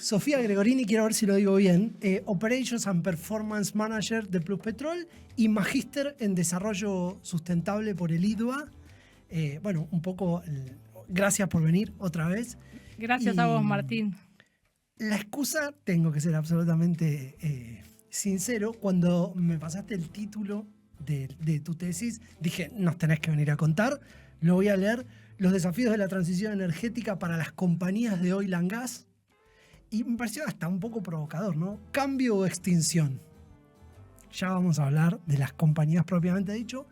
Sofía Gregorini, quiero ver si lo digo bien, Operations and Performance Manager de Pluspetrol y Magíster en Desarrollo Sustentable por el IDUA. Bueno, un poco, gracias por venir otra vez. Gracias a vos, Martín. La excusa, tengo que ser absolutamente sincero, cuando me pasaste el título de tu tesis, dije, nos tenés que venir a contar, lo voy a leer, los desafíos de la transición energética para las compañías de oil and gas, y me pareció hasta un poco provocador, ¿no? Cambio o extinción. Ya vamos a hablar de las compañías propiamente dicho.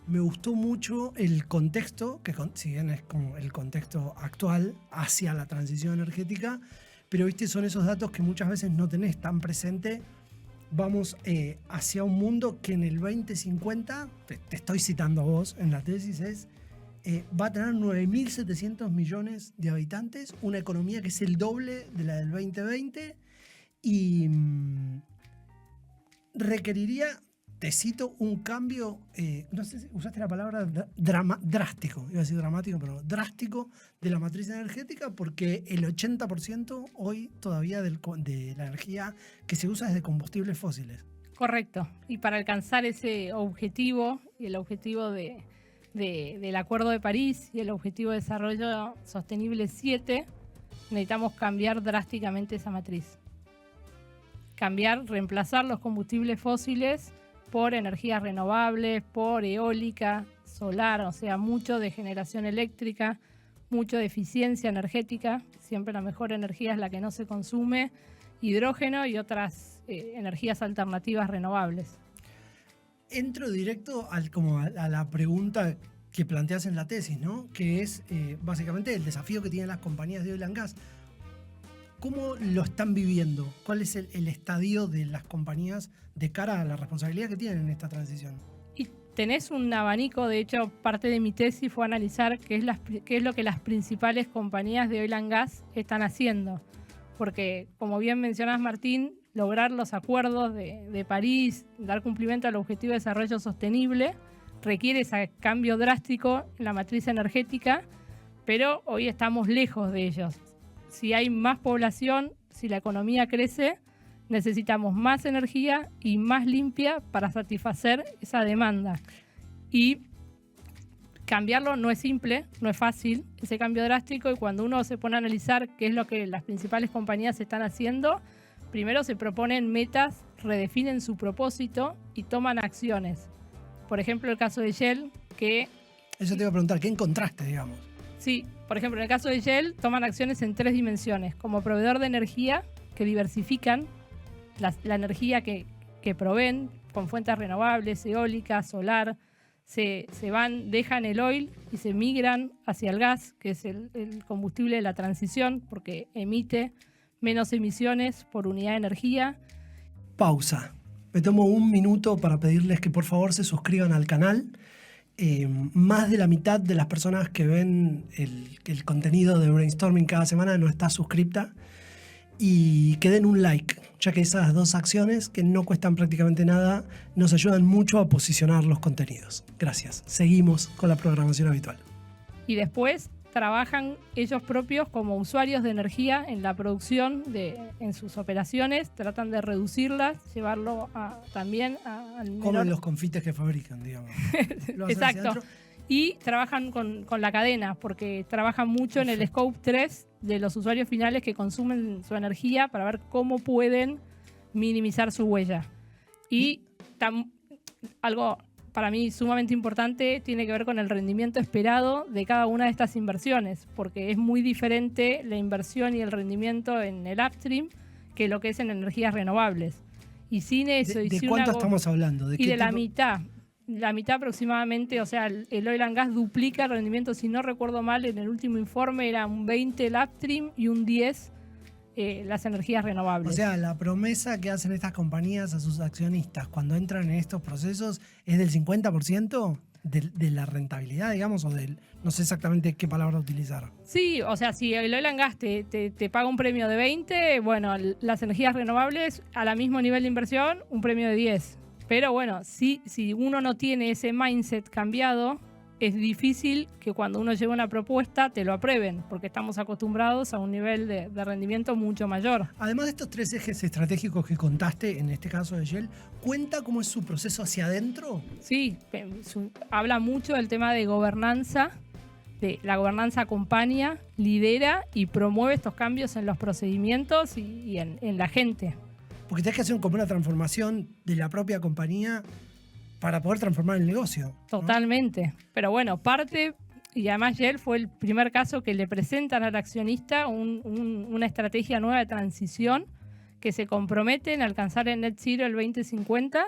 Me gustó mucho el contexto, que si bien es como el contexto actual hacia la transición energética, pero viste, son esos datos que muchas veces no tenés tan presente. Vamos hacia un mundo que en el 2050, te estoy citando a vos en la tesis, va a tener 9.700 millones de habitantes, una economía que es el doble de la del 2020 y requeriría, te cito, un cambio, no sé si usaste la palabra drástico, iba a decir dramático, pero drástico de la matriz energética, porque el 80% hoy todavía de la energía que se usa es de combustibles fósiles. Correcto. Y para alcanzar ese objetivo, y el objetivo del Acuerdo de París y el Objetivo de Desarrollo Sostenible 7, necesitamos cambiar drásticamente esa matriz. Reemplazar los combustibles fósiles por energías renovables, por eólica, solar, o sea, mucho de generación eléctrica, mucho de eficiencia energética, siempre la mejor energía es la que no se consume, hidrógeno y otras energías alternativas renovables. Entro directo a la pregunta que planteas en la tesis, ¿no? Que es básicamente el desafío que tienen las compañías de oil and gas. ¿Cómo lo están viviendo? ¿Cuál es el estadio de las compañías de cara a la responsabilidad que tienen en esta transición? Y tenés un abanico, de hecho, parte de mi tesis fue analizar qué es lo que las principales compañías de oil and gas están haciendo. Porque, como bien mencionás, Martín, lograr los acuerdos de París, dar cumplimiento al Objetivo de Desarrollo Sostenible, requiere ese cambio drástico en la matriz energética, pero hoy estamos lejos de ellos. Si hay más población, si la economía crece, necesitamos más energía y más limpia para satisfacer esa demanda. Y cambiarlo no es simple, no es fácil, ese cambio drástico, y cuando uno se pone a analizar qué es lo que las principales compañías están haciendo, primero se proponen metas, redefinen su propósito y toman acciones. Por ejemplo, el caso de Shell, que... Eso te iba a preguntar, ¿qué encontraste, digamos? Sí, por ejemplo, en el caso de Shell, toman acciones en 3 dimensiones. Como proveedor de energía, que diversifican la energía que proveen con fuentes renovables, eólica, solar, dejan el oil y se migran hacia el gas, que es el combustible de la transición, porque emite menos emisiones por unidad de energía. Pausa. Me tomo un minuto para pedirles que por favor se suscriban al canal. Más de la mitad de las personas que ven el contenido de Brainstorming cada semana no está suscripta. Y que den un like, ya que esas 2 acciones, que no cuestan prácticamente nada, nos ayudan mucho a posicionar los contenidos. Gracias. Seguimos con la programación habitual. Y después trabajan ellos propios como usuarios de energía en la producción, en sus operaciones, tratan de reducirlas, llevarlo también al menor... Comen los confites que fabrican, digamos. Exacto. Y trabajan con la cadena, porque trabajan mucho en el Scope 3 de los usuarios finales que consumen su energía para ver cómo pueden minimizar su huella. Y algo para mí sumamente importante tiene que ver con el rendimiento esperado de cada una de estas inversiones, porque es muy diferente la inversión y el rendimiento en el upstream que lo que es en energías renovables. Y sin eso... ¿De cuánto estamos hablando? ¿De la mitad? La mitad aproximadamente, o sea, el oil and gas duplica el rendimiento, si no recuerdo mal, en el último informe era un 20 el upstream y un 10 las energías renovables. O sea, la promesa que hacen estas compañías a sus accionistas cuando entran en estos procesos es del 50% de la rentabilidad, digamos, o del, no sé exactamente qué palabra utilizar. Sí, o sea, si el oil and gas te paga un premio de 20, bueno, las energías renovables a la mismo nivel de inversión, un premio de 10. Pero bueno, si uno no tiene ese mindset cambiado, es difícil que cuando uno lleva una propuesta te lo aprueben, porque estamos acostumbrados a un nivel de rendimiento mucho mayor. Además de estos 3 ejes estratégicos que contaste, en este caso de Shell, ¿cuenta cómo es su proceso hacia adentro? Sí, habla mucho del tema de gobernanza. La gobernanza acompaña, lidera y promueve estos cambios en los procedimientos y en la gente. Porque tenés que hacer como una transformación de la propia compañía para poder transformar el negocio, ¿no? Totalmente. Pero bueno, parte, y además Shell fue el primer caso que le presentan al accionista una estrategia nueva de transición que se compromete en alcanzar el Net Zero el 2050,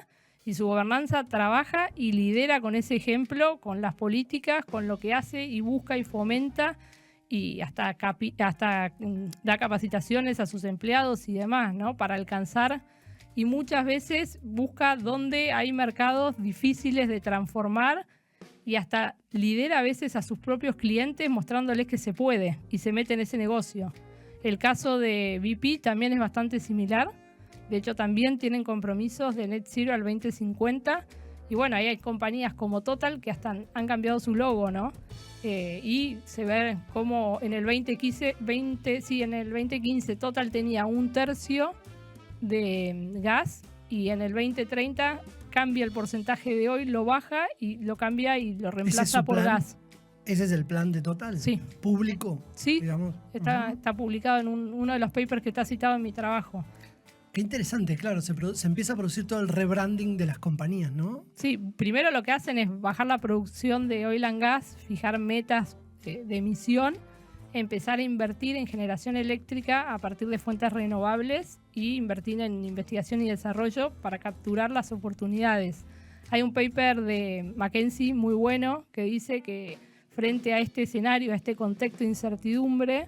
y su gobernanza trabaja y lidera con ese ejemplo, con las políticas, con lo que hace y busca y fomenta, y hasta da capacitaciones a sus empleados y demás, ¿no? Para alcanzar, y muchas veces busca dónde hay mercados difíciles de transformar, y hasta lidera a veces a sus propios clientes mostrándoles que se puede y se mete en ese negocio. El caso de BP también es bastante similar. De hecho, también tienen compromisos de Net Zero al 2050. Y bueno, ahí hay compañías como Total que hasta han cambiado su logo, ¿no? Y se ve cómo en el 2015 Total tenía 1/3 de gas, y en el 2030 cambia el porcentaje de oil, lo baja y lo cambia y lo reemplaza por gas. ¿Ese es el plan de Total? Sí. ¿Público? Sí, digamos. Está publicado en uno de los papers que está citado en mi trabajo. Qué interesante, claro, se empieza a producir todo el rebranding de las compañías, ¿no? Sí, primero lo que hacen es bajar la producción de oil and gas, fijar metas de emisión, empezar a invertir en generación eléctrica a partir de fuentes renovables y invertir en investigación y desarrollo para capturar las oportunidades. Hay un paper de McKinsey muy bueno que dice que frente a este escenario, a este contexto de incertidumbre,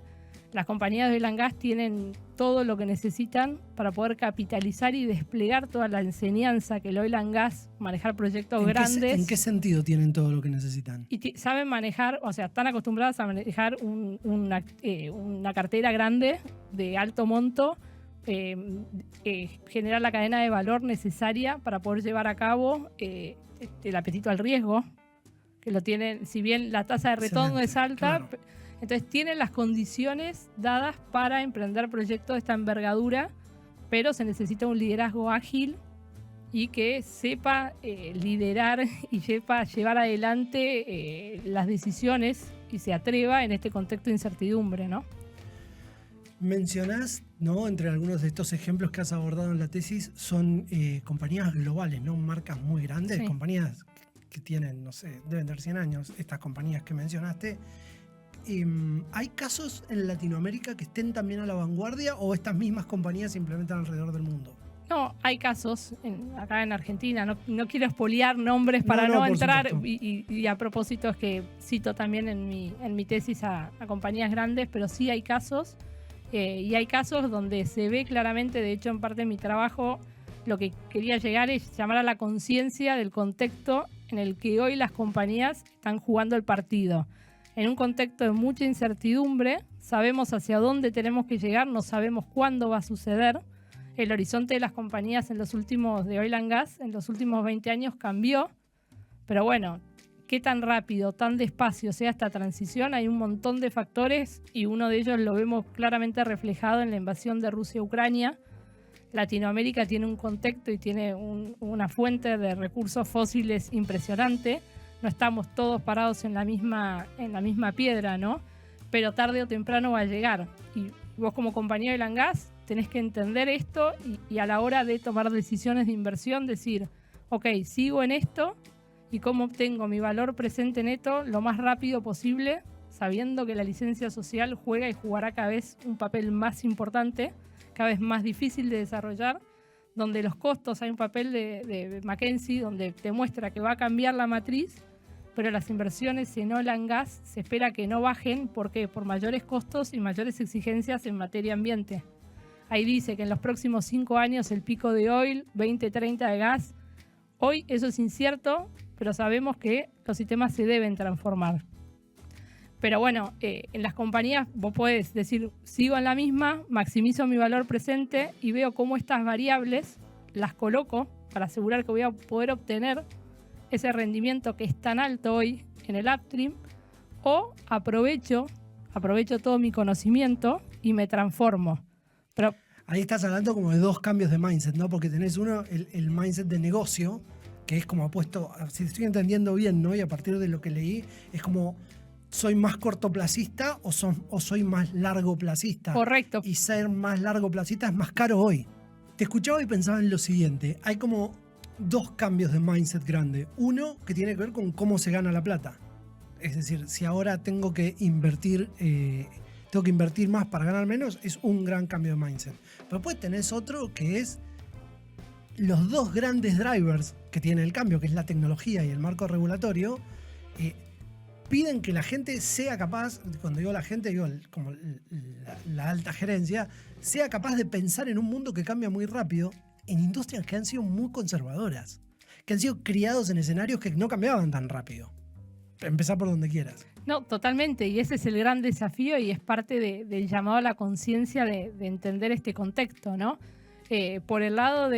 las compañías de oil and gas tienen todo lo que necesitan para poder capitalizar y desplegar toda la enseñanza que el oil and gas, manejar proyectos grandes. ¿En qué sentido tienen todo lo que necesitan? Y saben manejar, o sea, están acostumbradas a manejar una cartera grande de alto monto, generar la cadena de valor necesaria para poder llevar a cabo el apetito al riesgo, que lo tienen, si bien la tasa de retorno es alta, claro. Entonces tienen las condiciones dadas para emprender proyectos de esta envergadura, pero se necesita un liderazgo ágil y que sepa liderar y sepa llevar adelante las decisiones y se atreva en este contexto de incertidumbre, ¿no? Mencionás, ¿no? Entre algunos de estos ejemplos que has abordado en la tesis, son compañías globales, ¿no? Marcas muy grandes, sí. Compañías que tienen, no sé, deben tener 100 años, estas compañías que mencionaste. ¿Hay casos en Latinoamérica que estén también a la vanguardia o estas mismas compañías se implementan alrededor del mundo? No, hay casos acá en Argentina. No quiero espoliar nombres para no entrar. Y a propósito es que cito también en mi tesis a compañías grandes, pero sí hay casos. Y hay casos donde se ve claramente, de hecho en parte de mi trabajo, lo que quería llegar es llamar a la conciencia del contexto en el que hoy las compañías están jugando el partido. En un contexto de mucha incertidumbre, sabemos hacia dónde tenemos que llegar, no sabemos cuándo va a suceder. El horizonte de las compañías de oil and gas en los últimos 20 años cambió, pero bueno, qué tan rápido, tan despacio sea esta transición, hay un montón de factores y uno de ellos lo vemos claramente reflejado en la invasión de Rusia a Ucrania. Latinoamérica tiene un contexto y tiene una fuente de recursos fósiles impresionante. No estamos todos parados en la misma piedra, ¿no? Pero tarde o temprano va a llegar. Y vos como compañía de oil and gas tenés que entender esto y a la hora de tomar decisiones de inversión decir, ok, sigo en esto y cómo obtengo mi valor presente neto lo más rápido posible, sabiendo que la licencia social juega y jugará cada vez un papel más importante, cada vez más difícil de desarrollar, donde los costos, hay un papel de McKinsey donde te muestra que va a cambiar la matriz, pero las inversiones en oil and gas se espera que no bajen. ¿Por qué? Por mayores costos y mayores exigencias en materia ambiente. Ahí dice que en los próximos 5 años el pico de oil, 20-30 de gas. Hoy eso es incierto, pero sabemos que los sistemas se deben transformar. Pero bueno, en las compañías vos podés decir, sigo en la misma, maximizo mi valor presente y veo cómo estas variables las coloco para asegurar que voy a poder obtener ese rendimiento que es tan alto hoy en el upstream, o aprovecho todo mi conocimiento y me transformo. Pero ahí estás hablando como de dos cambios de mindset, ¿no? Porque tenés uno, el mindset de negocio, que es como apuesto, si estoy entendiendo bien, ¿no? Y a partir de lo que leí, es como, ¿soy más cortoplacista o soy más largoplacista? correcto. Y ser más largoplacista es más caro hoy. Te escuchaba y pensaba en lo siguiente. Hay como dos cambios de mindset grande. Uno que tiene que ver con cómo se gana la plata. Es decir, si ahora tengo que invertir más para ganar menos, es un gran cambio de mindset. Pero después tenés otro que es los dos grandes drivers que tiene el cambio, que es la tecnología y el marco regulatorio, piden que la gente sea capaz, cuando digo la gente, digo como la alta gerencia, sea capaz de pensar en un mundo que cambia muy rápido, en industrias que han sido muy conservadoras, que han sido criados en escenarios que no cambiaban tan rápido. Empezá por donde quieras. No, totalmente, y ese es el gran desafío y es parte del llamado a la conciencia de entender este contexto, ¿no? Por el lado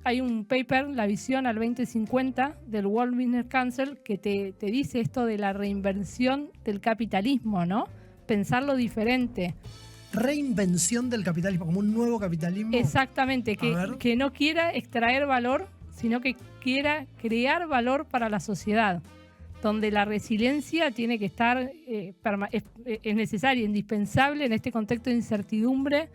hay un paper, La visión al 2050, del World Business Council, que te dice esto de la reinvención del capitalismo, ¿no? Pensarlo diferente. Reinvención del capitalismo, como un nuevo capitalismo. Exactamente, que no quiera extraer valor, sino que quiera crear valor para la sociedad, donde la resiliencia tiene que estar, es necesaria, indispensable en este contexto de incertidumbre,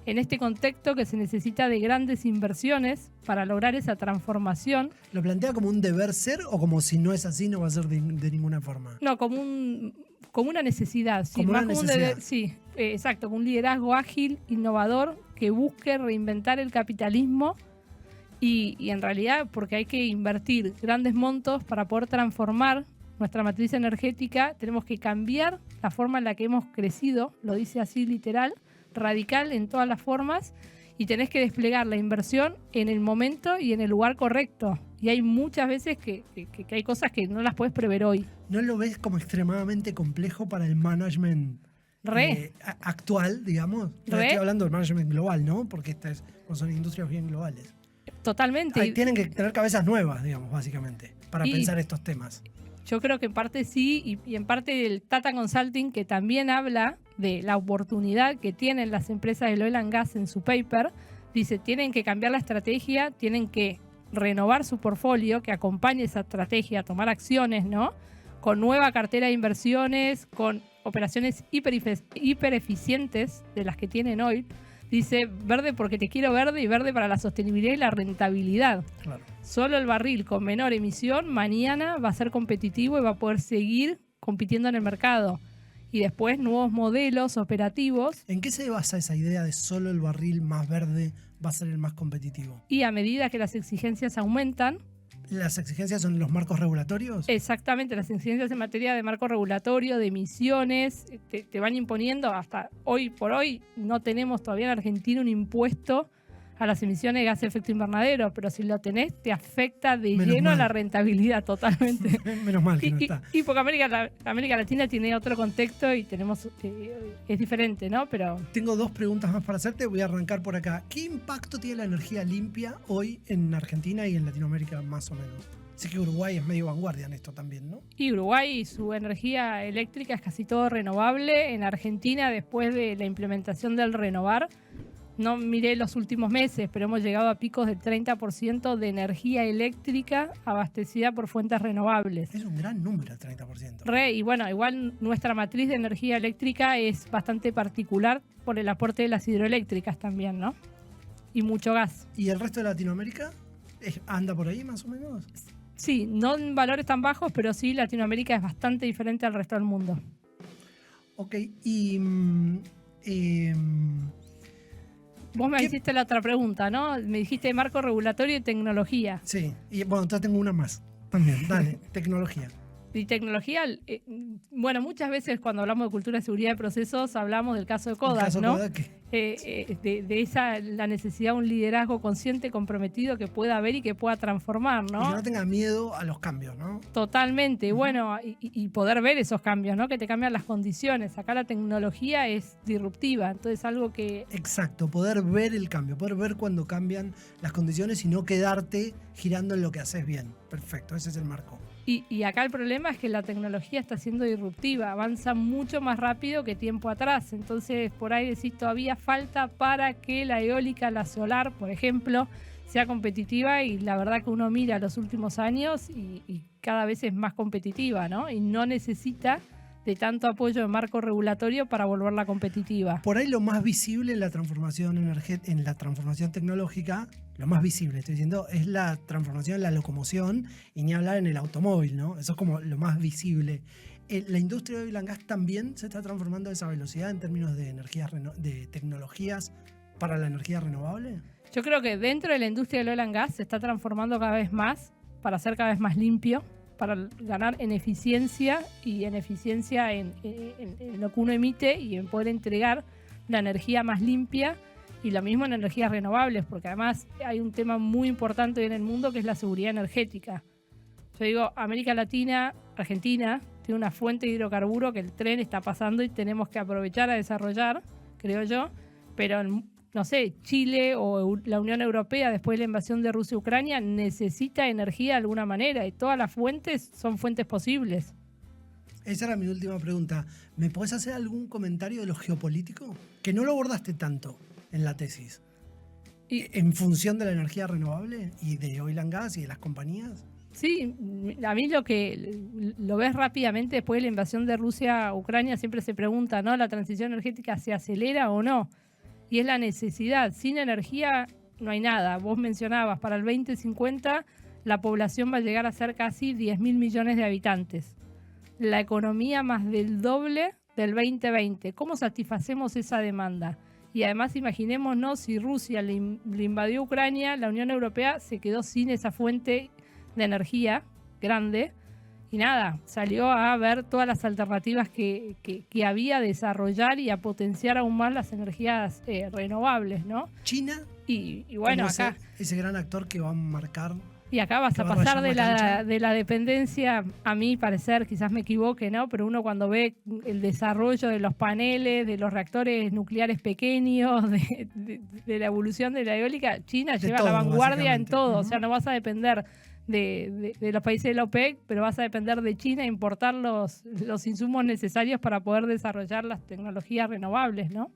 en este contexto que se necesita de grandes inversiones para lograr esa transformación. ¿Lo plantea como un deber ser o como si no es así no va a ser de ninguna forma? No, como una necesidad. Sí, como más una como necesidad. Sí, exacto, como un liderazgo ágil, innovador, que busque reinventar el capitalismo y en realidad porque hay que invertir grandes montos para poder transformar nuestra matriz energética, tenemos que cambiar la forma en la que hemos crecido, lo dice así literal, radical en todas las formas, y tenés que desplegar la inversión en el momento y en el lugar correcto. Y hay muchas veces que hay cosas que no las puedes prever hoy. ¿No lo ves como extremadamente complejo para el management actual, digamos? Estoy hablando del management global, ¿no? Porque son industrias bien globales. Totalmente. Tienen que tener cabezas nuevas, digamos, básicamente, para pensar estos temas. Yo creo que en parte sí, y en parte el Tata Consulting, que también habla de la oportunidad que tienen las empresas del oil and gas en su paper, dice, tienen que cambiar la estrategia, tienen que renovar su portfolio, que acompañe esa estrategia, a tomar acciones, ¿no? Con nueva cartera de inversiones, con operaciones hiper eficientes de las que tienen hoy. Dice, verde porque te quiero verde y verde para la sostenibilidad y la rentabilidad. Claro. Solo el barril con menor emisión mañana va a ser competitivo y va a poder seguir compitiendo en el mercado. Y después nuevos modelos operativos. ¿En qué se basa esa idea de solo el barril más verde va a ser el más competitivo? Y a medida que las exigencias aumentan. ¿Las exigencias son los marcos regulatorios? Exactamente, las exigencias en materia de marco regulatorio, de emisiones, te van imponiendo. Hasta hoy por hoy no tenemos todavía en Argentina un impuesto a las emisiones de gas de efecto invernadero, pero si lo tenés te afecta de lleno a la rentabilidad totalmente. Menos mal que no está. Y porque América Latina tiene otro contexto y tenemos es diferente, ¿no? Pero tengo dos preguntas más para hacerte, voy a arrancar por acá. ¿Qué impacto tiene la energía limpia hoy en Argentina y en Latinoamérica más o menos? Sé que Uruguay es medio vanguardia en esto también, ¿no? Y Uruguay, su energía eléctrica es casi todo renovable. En Argentina, después de la implementación del renovar, no miré los últimos meses, pero hemos llegado a picos del 30% de energía eléctrica abastecida por fuentes renovables. Es un gran número, el 30%. Y bueno, igual nuestra matriz de energía eléctrica es bastante particular por el aporte de las hidroeléctricas también, ¿no? Y mucho gas. ¿Y el resto de Latinoamérica anda por ahí más o menos? Sí, no en valores tan bajos, pero sí Latinoamérica es bastante diferente al resto del mundo. Ok, y... vos me hiciste la otra pregunta, ¿no? Me dijiste marco regulatorio y tecnología. Sí, y bueno, entonces tengo una más también. Dale, tecnología. Y tecnología, bueno, muchas veces cuando hablamos de cultura de seguridad de procesos hablamos del caso de Kodak, ¿no? la necesidad de un liderazgo consciente, comprometido, que pueda ver y que pueda transformar, ¿no? Y que no tenga miedo a los cambios, ¿no? Totalmente, bueno, y poder ver esos cambios, ¿no? Que te cambian las condiciones. Acá la tecnología es disruptiva, entonces algo que... Exacto, poder ver el cambio, poder ver cuando cambian las condiciones y no quedarte girando en lo que haces bien. Perfecto, ese es el marco. Y acá el problema es que la tecnología está siendo disruptiva, avanza mucho más rápido que tiempo atrás. Entonces, por ahí decís, todavía falta para que la eólica, la solar, por ejemplo, sea competitiva, y la verdad que uno mira los últimos años y cada vez es más competitiva, ¿no? Y no necesita de tanto apoyo de marco regulatorio para volverla competitiva. Por ahí lo más visible en la transformación en la transformación tecnológica, lo más visible, estoy diciendo, es la transformación en la locomoción, y ni hablar en el automóvil, ¿no? Eso es como lo más visible. ¿La industria de oil and gas también se está transformando a esa velocidad en términos de de tecnologías para la energía renovable? Yo creo que dentro de la industria del oil and gas se está transformando cada vez más para ser cada vez más limpio, para ganar en eficiencia y en eficiencia en lo que uno emite y en poder entregar la energía más limpia, y lo mismo en energías renovables, porque además hay un tema muy importante en el mundo que es la seguridad energética. Yo digo, América Latina, Argentina, tiene una fuente de hidrocarburo que el tren está pasando y tenemos que aprovechar a desarrollar, creo yo, pero no sé, Chile o la Unión Europea, después de la invasión de Rusia y Ucrania, necesita energía de alguna manera, y todas las fuentes son fuentes posibles. Esa era mi última pregunta. ¿Me podés hacer algún comentario de lo geopolítico? Que no lo abordaste tanto en la tesis. ¿En función de la energía renovable y de oil and gas y de las compañías? Sí, a mí lo que lo ves rápidamente después de la invasión de Rusia a Ucrania, siempre se pregunta, ¿no? ¿La transición energética se acelera o no? Y es la necesidad. Sin energía no hay nada. Vos mencionabas, para el 2050 la población va a llegar a ser casi 10.000 millones de habitantes. La economía más del doble del 2020. ¿Cómo satisfacemos esa demanda? Y además imaginémonos, si Rusia le invadió Ucrania, la Unión Europea se quedó sin esa fuente de energía grande, y nada, salió a ver todas las alternativas que había a desarrollar y a potenciar aún más las energías renovables, ¿no? China, y bueno, acá ese gran actor que va a marcar. Y acá vas a pasar de la dependencia, a mi parecer, quizás me equivoque, ¿no? Pero uno cuando ve el desarrollo de los paneles, de los reactores nucleares pequeños, de la evolución de la eólica, China lleva la vanguardia en todo. O sea, no vas a depender de los países de la OPEC, pero vas a depender de China e importar los insumos necesarios para poder desarrollar las tecnologías renovables, ¿no?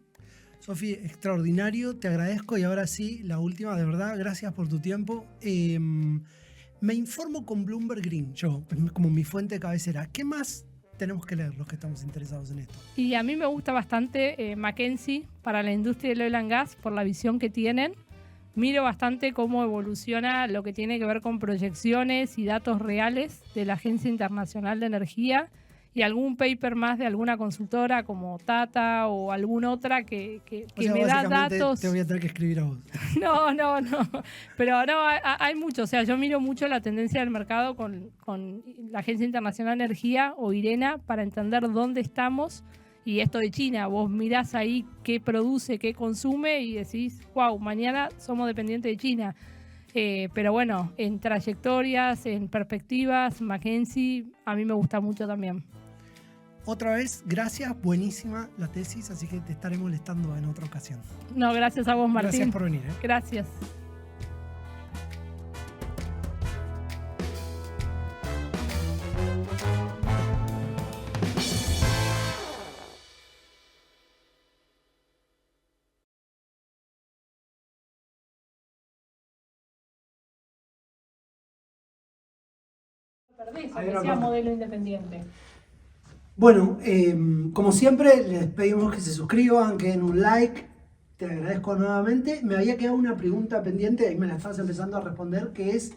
Sofi, extraordinario, te agradezco. Y ahora sí, la última, de verdad, gracias por tu tiempo. Me informo con Bloomberg Green, yo, como mi fuente de cabecera. ¿Qué más tenemos que leer los que estamos interesados en esto? Y a mí me gusta bastante McKinsey para la industria del oil and gas, por la visión que tienen. Miro bastante cómo evoluciona lo que tiene que ver con proyecciones y datos reales de la Agencia Internacional de Energía, y algún paper más de alguna consultora como Tata o alguna otra que me da datos. Te voy a tener que escribir a vos. No. Pero no, hay mucho. O sea, yo miro mucho la tendencia del mercado con la Agencia Internacional de Energía o IRENA para entender dónde estamos. Y esto de China, vos mirás ahí qué produce, qué consume y decís, wow, mañana somos dependientes de China. Pero bueno, en trayectorias, en perspectivas, McKinsey a mí me gusta mucho también. Otra vez, gracias, buenísima la tesis, así que te estaré molestando en otra ocasión. No, gracias a vos, Martín. Gracias por venir. Gracias. Que sea modelo independiente. Bueno, como siempre, les pedimos que se suscriban, que den un like. Te agradezco nuevamente. Me había quedado una pregunta pendiente, ahí me la estás empezando a responder, que es,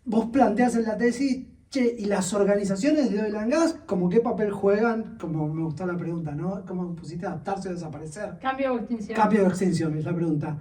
vos planteas en la tesis, che, ¿y las organizaciones de oil and gas, como qué papel juegan? Como me gustó la pregunta, ¿no? ¿Cómo pusiste adaptarse o desaparecer? Cambio o extinción. Cambio o extinción es la pregunta.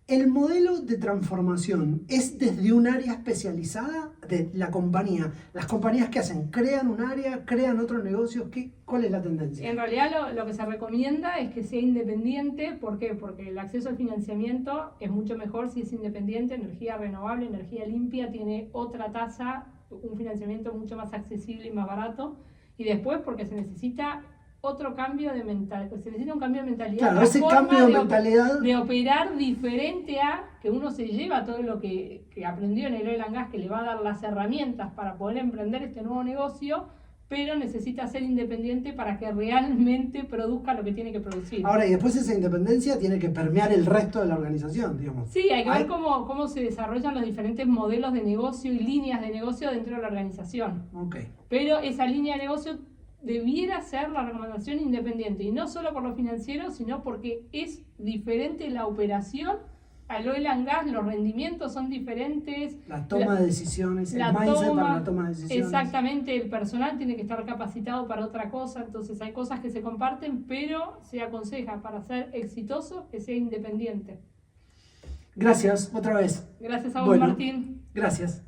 ¿El modelo de transformación es desde un área especializada de la compañía? ¿Las compañías qué hacen? ¿Crean un área? ¿Crean otros negocios? ¿Cuál es la tendencia? En realidad lo que se recomienda es que sea independiente. ¿Por qué? Porque el acceso al financiamiento es mucho mejor si es independiente. Energía renovable, energía limpia, tiene otra tasa, un financiamiento mucho más accesible y más barato. Y después porque se necesita otro cambio de mentalidad, se necesita un cambio de mentalidad. Claro, ese cambio de mentalidad de operar diferente a que uno se lleva todo lo que aprendió en el Oil and Gas, que le va a dar las herramientas para poder emprender este nuevo negocio, pero necesita ser independiente para que realmente produzca lo que tiene que producir. Ahora, y después esa independencia tiene que permear el resto de la organización, digamos. Sí, hay que ver cómo se desarrollan los diferentes modelos de negocio y líneas de negocio dentro de la organización. Okay. Pero esa línea de negocio debiera ser la recomendación independiente, y no solo por lo financiero, sino porque es diferente la operación. Al Oil and Gas los rendimientos son diferentes. La toma de decisiones, el mindset para la toma de decisiones. Exactamente, el personal tiene que estar capacitado para otra cosa, entonces hay cosas que se comparten, pero se aconseja para ser exitoso que sea independiente. Gracias, otra vez. Gracias a vos, Martín. Gracias.